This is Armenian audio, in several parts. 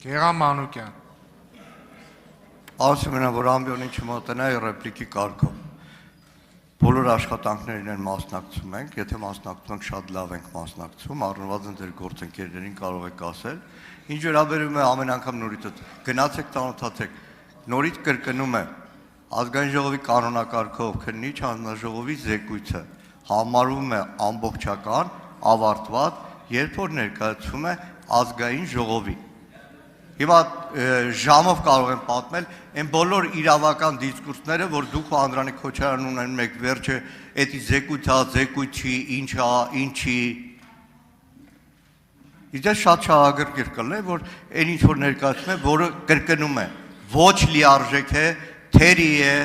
Գեղամ Մանուկյան։ Ասում եմ, որ ամբիոնին չմոտնայի ռեպլիկի կարգով։ Բոլոր աշխատանքներին են մասնակցում ենք, եթե մասնակցում ենք շատ լավ ենք մասնակցում, առնվազն ձեր գործընկերներին կարող եք ասել։ Ինչ վերաբերում է ամեն անգամ նորից գնացեք ծանոթացեք, նորից կրկնում է ազգային ժողովի կանոնակարգով քննիչ հանձնաժողովի զեկույցը համարվում է ամբողջական, ավարտված, երբ որ ներկայացվում է ազգային ժողովի։ Հիմա ժամով կարող եմ պատմել այն բոլոր իրավական դիսկուրսները, որ դուք ու Անդրանիկ Քոչարյանն ունեն մեկ վերջը, էդի զեկույցի, ինչի։ Իդե շատ շահագրգիռ կլինի, որ այն ինչ որ ներկայացնում է, որը կրկնում է, ոչ լիարժեք է, թերի է,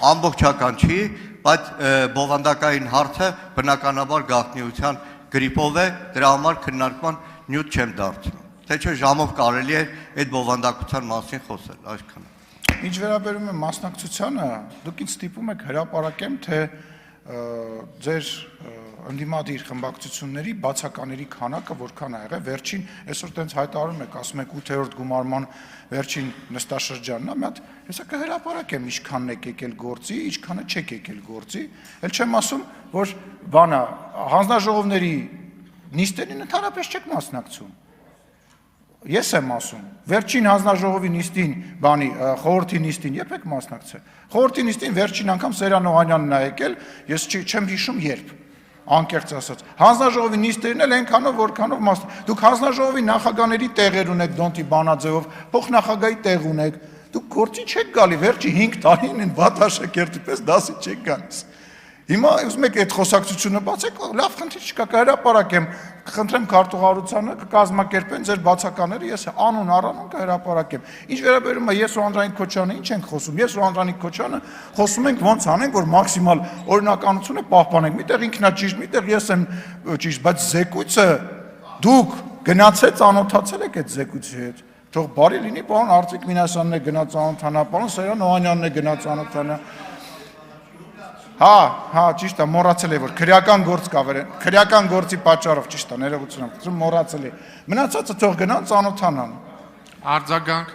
ամբողջական չի, բայց բովանդակային հարցը բնականաբար գաղտնիության գրիպով է, դրա համար քննարկման նյութ չեմ դարձնում, թե չէ ժամով կարելի է այդ բովանդակության մասին խոսել, այսքանը։ Ինչ վերաբերում է մասնակցությանը, դուք ինձ ստիպում եք հրապարակեմ, թե ձեր ընդդիմադիր խմբակցությունների բացակաների քանակը որքան ա եղել, վերջին այսօր տենց հայտարարում եք, ասում եք 8-րդ գումարման վերջին նստաշրջանն ա, մի հատ հեսա կհրապարակեմ ինչքանն եք եկել գործի, ինչքանը չեք եկել գործի, էլ չեմ ասում, որ բանա հանձնաժողովների նիստերին ընդհանրապես չեք մասնակցում։ Ես եմ ասում, վերջին հանձնաժողովի նիստին, խորհրդի նիստին երբ եք մասնակցել։ Խորհրդի նիստին վերջին անգամ Սերան Օհանյանն ա եկել, ես չեմ հիշում երբ, անկեղծ ասած։ Հանձնաժողովի նիստերին էլ այնքանով որքանով դուք հանձնաժողովի նախագահների տեղեր ունեք Դոնտի բանաձևով, փոխնախագահի տեղ ունեք։ Դուք գործի չեք գալի, վերջի 5 տարին են Բաթաշակերտի պես դասի չեք գալիս։ Հիմա ուզում եք այդ խոսակցությունը բացեք, լավ խնդիր չկա, կհրապարակեմ, կխնդրեմ քարտուղարությանը կկազմակերպեն ձեր բացականները, ես անուն առանուն կհրապարակեմ։ Ինչ վերաբերում է ես ու Անդրանիկ Քոչարյանը ինչ ենք խոսում։ Ես ու Անդրանիկ Քոչարյանը խոսում ենք ոնց անենք, որ մաքսիմալ օրինականությունը պահպանենք։ Միտեղ ինքն է ճիշտ, միտեղ ես եմ ճիշտ, բայց զեկույցը դուք գնացեք ծանոթացել եք այդ զեկույցի հետ։ Թող բարի լինի, պարոն Արծիկ Մինասյանն է գնաց ծանոթանա, պարոն Սերան Օհանյանն է գնաց ծանոթանա։ Հա, ճիշտ է, մոռացել է, որ քրեական գործ կա վերեն, քրեական գործի պատճառով, ճիշտ է, ներողություն եմ խնդրում, մոռացել է։ Մնացածը թող գնան ծանոթանան։ Արձագանք։